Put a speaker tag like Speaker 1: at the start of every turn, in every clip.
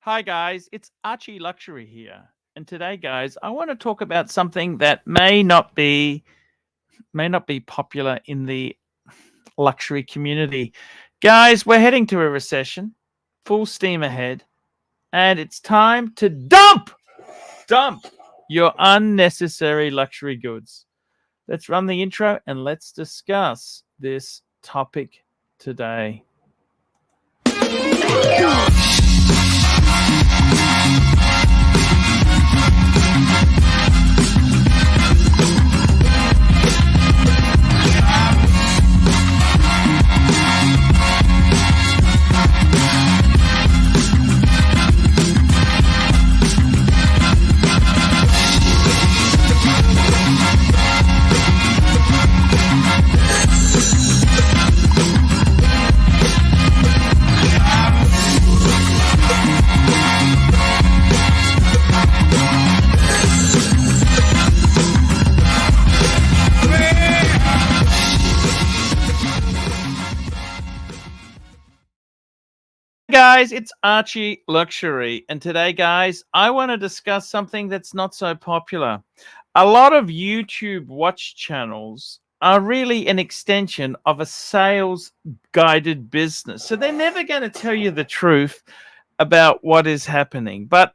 Speaker 1: Hi guys, it's ArchieLuxury here. And today guys, I want to talk about something that may not be popular in the luxury community. Guys, we're heading to a recession, full steam ahead, and it's time to dump your unnecessary luxury goods. Let's run the intro and let's discuss this topic today. Guys, it's Archie Luxury, and today, guys, I want to discuss something that's not so popular. A lot of YouTube watch channels are really an extension of a sales guided business, so they're never going to tell you the truth about what is happening. But,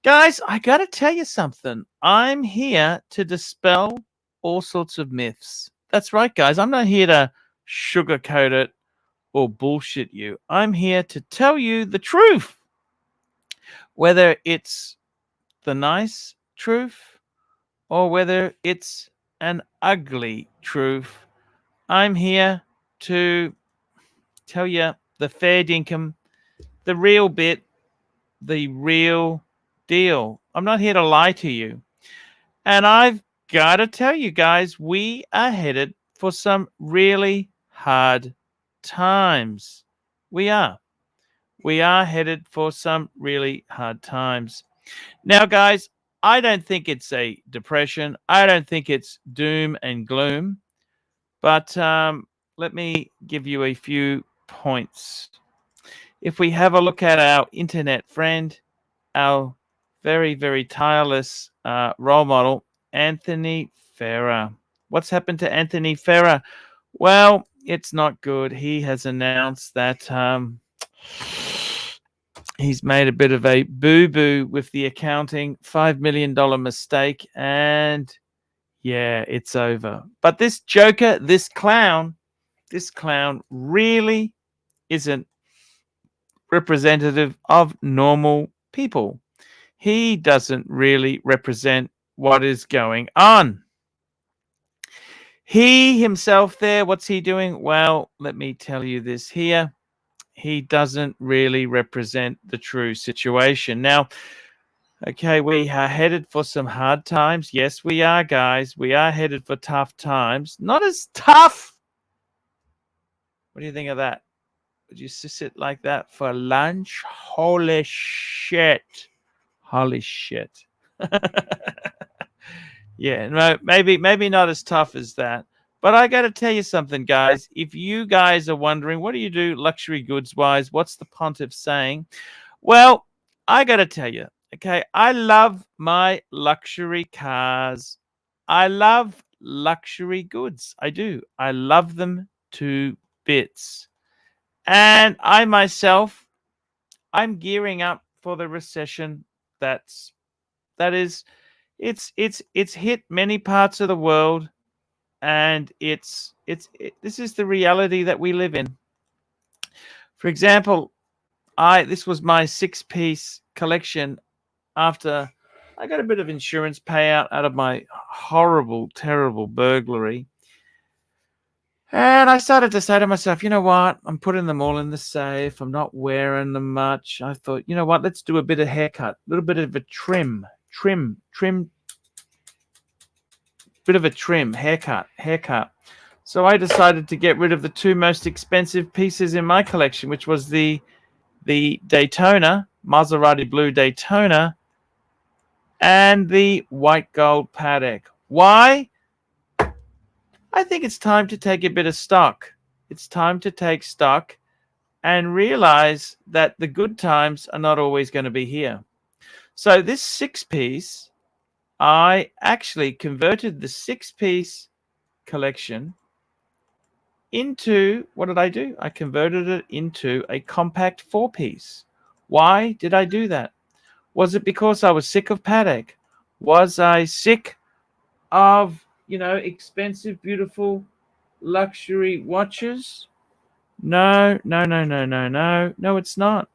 Speaker 1: guys, I got to tell you something. I'm here to dispel all sorts of myths. That's right, guys. I'm not here to sugarcoat it or bullshit you. I'm here to tell you the truth. Whether it's the nice truth or whether it's an ugly truth, I'm here to tell you the fair dinkum, the real bit, the real deal. I'm not here to lie to you. And I've got to tell you guys, we are headed for some really hard times. We are headed for some really hard times. Now, guys, I don't think it's a depression. I don't think it's doom and gloom. But let me give you a few points. If we have a look at our internet friend, our very, very tireless role model, Anthony Ferrer. What's happened to Anthony Ferrer? Well, it's not good. He has announced that he's made a bit of a boo-boo with the accounting, $5 million mistake, and yeah, it's over. But this joker, this clown really isn't representative of normal people. He doesn't really represent what is going on. He himself there, what's he doing? Well, let me tell you this here. He doesn't really represent the true situation. Now, okay, we are headed for some hard times. Yes, we are, guys. We are headed for tough times. Not as tough. What do you think of that? Would you sit like that for lunch? Holy shit. Holy shit. Yeah, no, maybe not as tough as that. But I got to tell you something, guys. If you guys are wondering, what do you do luxury goods wise? What's the pontiff saying? Well, I got to tell you, okay, I love my luxury cars. I love luxury goods. I do. I love them to bits. And I myself, I'm gearing up for the recession that is it's hit many parts of the world, and this is the reality that we live in. For example, this was my 6-piece collection after I got a bit of insurance payout out of my horrible, terrible burglary. And I started to say to myself, you know what? I'm putting them all in the safe. I'm not wearing them much. I thought, you know what? Let's do a bit of haircut, a little bit of a trim, haircut. So I decided to get rid of the two most expensive pieces in my collection, which was the Daytona, Maserati Blue Daytona, and the white gold Patek. Why? I think it's time to take a bit of stock. It's time to take stock and realize that the good times are not always going to be here. So this 6-piece, I actually converted the 6-piece collection into, what did I do? I converted it into a compact 4-piece. Why did I do that? Was it because I was sick of Patek? Was I sick of, expensive, beautiful luxury watches? No, it's not.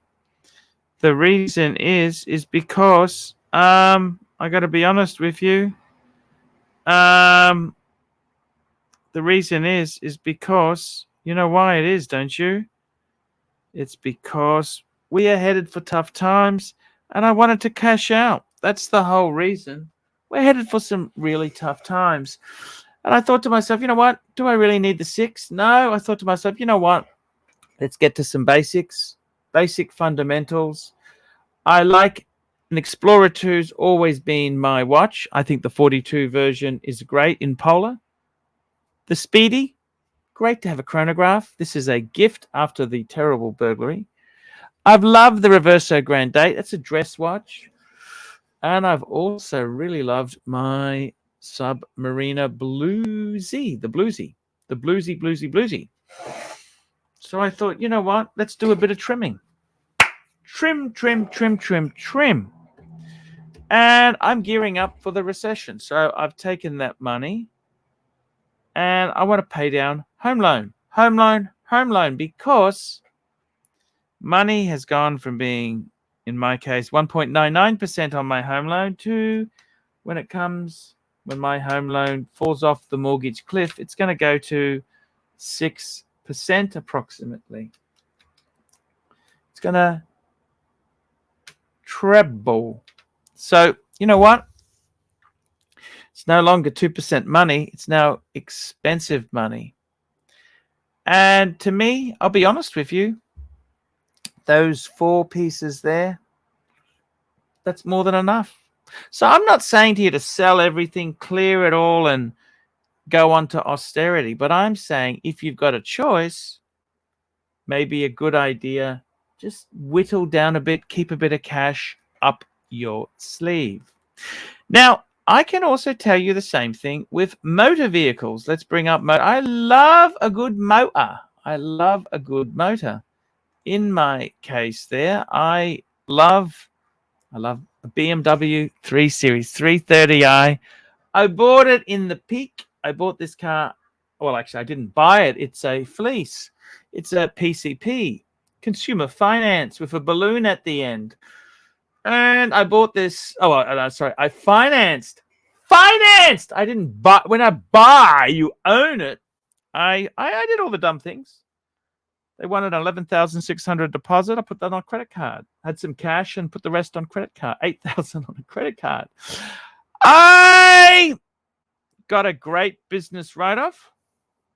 Speaker 1: The reason is because I got to be honest with you. The reason is because you know why it is, don't you? It's because we are headed for tough times, and I wanted to cash out. That's the whole reason. We're headed for some really tough times. And I thought to myself, you know what? Do I really need the 6? No. I thought to myself, you know what? Let's get to some basics, basic fundamentals. I like an Explorer 2's always been my watch. I think the 42 version is great in polar. The Speedy, great to have a chronograph. This is a gift after the terrible burglary. I've loved the Reverso Grand Date. That's a dress watch. And I've also really loved my Submariner Bluesy, the Bluesy. So I thought, you know what? Let's do a bit of trimming. Trim. And I'm gearing up for the recession. So I've taken that money and I want to pay down home loan, because money has gone from being, in my case, 1.99% on my home loan to when my home loan falls off the mortgage cliff, it's going to go to 6% approximately. It's going to treble. So, you know what? It's no longer 2% money. It's now expensive money. And to me, I'll be honest with you, those 4 pieces there, that's more than enough. So I'm not saying to you to sell everything, clear it all, and go on to austerity. But I'm saying if you've got a choice, maybe a good idea, just whittle down a bit, keep a bit of cash up your sleeve. Now, I can also tell you the same thing with motor vehicles. Let's bring up motor. I love a good motor. In my case there, I love a BMW 3 Series 330i. I bought it in the peak. I bought this car. Well, actually, I didn't buy it. It's a fleece. It's a PCP, consumer finance, with a balloon at the end. And I bought this. Sorry. I financed. I didn't buy. When I buy, you own it. I did all the dumb things. They wanted an $11,600 deposit. I put that on a credit card. Had some cash and put the rest on credit card. $8,000 on a credit card. I got a great business write-off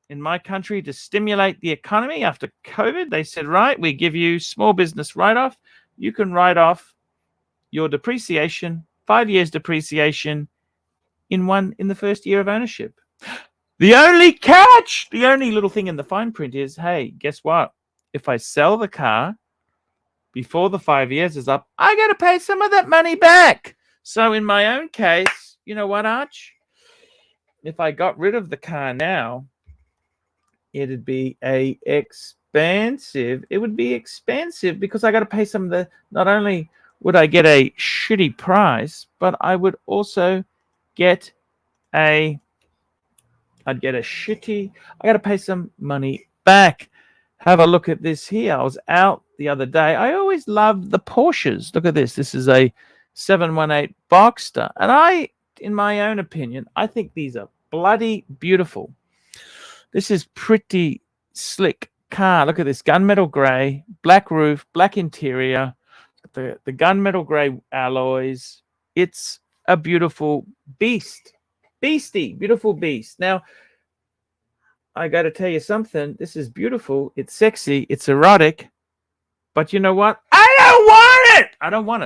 Speaker 1: in my country to stimulate the economy after COVID. They said, right, we give you small business write-off. You can write off your depreciation, 5 years depreciation in the first year of ownership. The only catch, the only little thing in the fine print is, hey, guess what? If I sell the car before the 5 years is up, I got to pay some of that money back. So in my own case, you know what, Arch? If I got rid of the car now, it'd be expensive. It would be expensive because I got to pay some of the, not only would I get a shitty price, but I would also get I got to pay some money back. Have a look at this here. I was out the other day. I always loved the Porsches. Look at this. This is a 718 Boxster. And in my own opinion, I think these are bloody beautiful. This is pretty slick car. Look at this. Gunmetal gray, black roof, black interior, the gunmetal gray alloys. It's a beautiful beast. Beautiful beast. Now, I got to tell you something. This is beautiful. It's sexy. It's erotic. But you know what? I don't want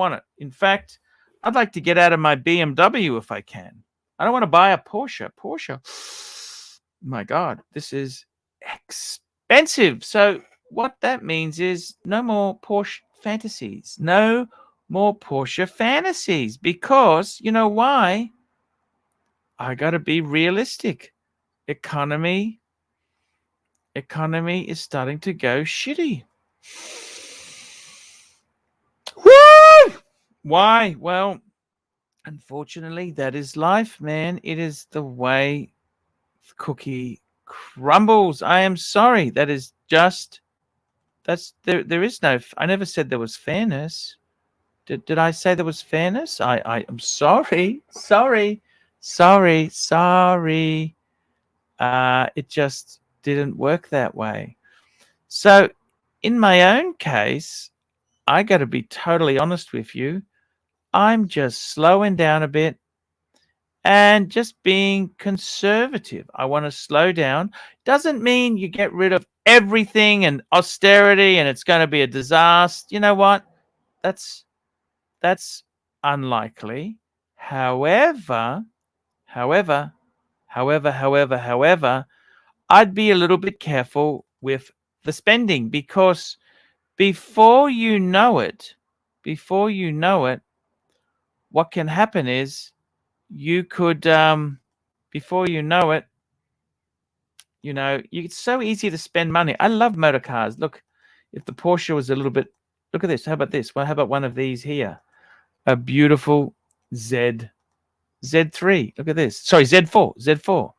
Speaker 1: it. In fact, I'd like to get out of my BMW if I can. I don't want to buy a Porsche. My God, this is expensive. So what that means is no more Porsche fantasies. No more Porsche fantasies. Because you know why? I got to be realistic. Economy is starting to go shitty. Woo! Why? Well, unfortunately, that is life, man. It is the way the cookie crumbles. I am sorry. That is just that's there is no I never said there was fairness. Did I say there was fairness? I am sorry. Sorry. Sorry. Sorry. It just didn't work that way. So, in my own case, I got to be totally honest with you. I'm just slowing down a bit and just being conservative. I want to slow down. Doesn't mean you get rid of everything and austerity and it's going to be a disaster. You know what? That's that's unlikely. However, however, however, I'd be a little bit careful with the spending because before you know it, before you know it, what can happen is you could, before you know it, it's so easy to spend money. I love motor cars. Look, if the Porsche was a little bit, look at this. How about this? Well, how about one of these here? A beautiful Z3. Look at this. Sorry, Z4,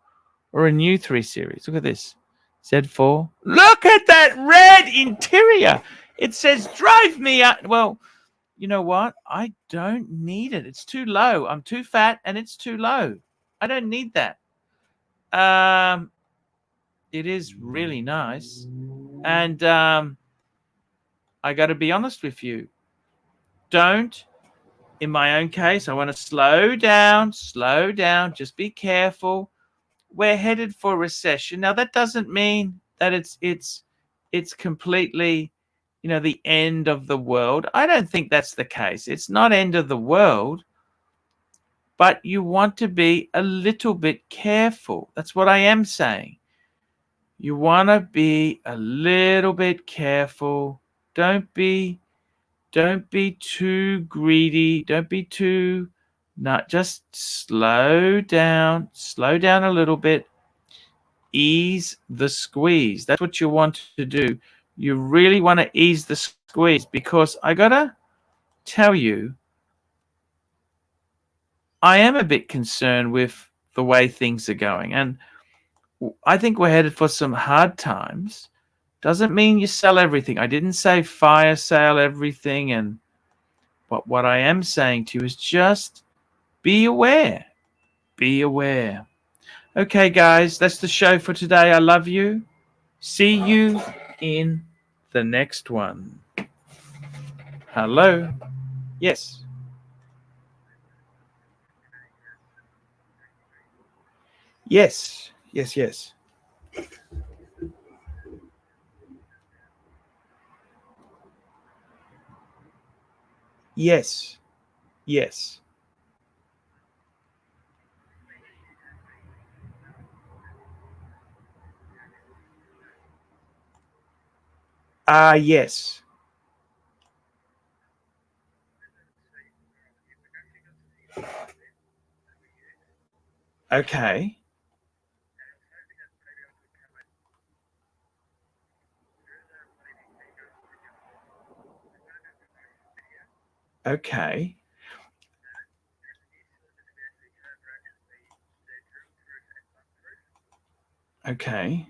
Speaker 1: or a new 3 Series. Look at this. Z4. Look at that red interior. It says drive me up. Well, you know what? I don't need it. It's too low. I'm too fat and it's too low. I don't need that. It is really nice. And I got to be honest with you. Don't, in my own case, I want to slow down, just be careful. We're headed for recession. Now that doesn't mean that it's completely, the end of the world. I don't think that's the case. It's not end of the world, but you want to be a little bit careful. That's what I am saying. You want to be a little bit careful. Don't be too greedy. Don't be too not just slow down a little bit. Ease the squeeze. That's what you want to do. You really want to ease the squeeze because I gotta tell you, I am a bit concerned with the way things are going. And I think we're headed for some hard times. Doesn't mean you sell everything. I didn't say fire sale everything. But what I am saying to you is just be aware. Be aware. Okay, guys, that's the show for today. I love you. See you in the next one. Hello. Yes. Yes. Yes. Yes. Yes. Yes. Yes. Okay. Okay. Okay.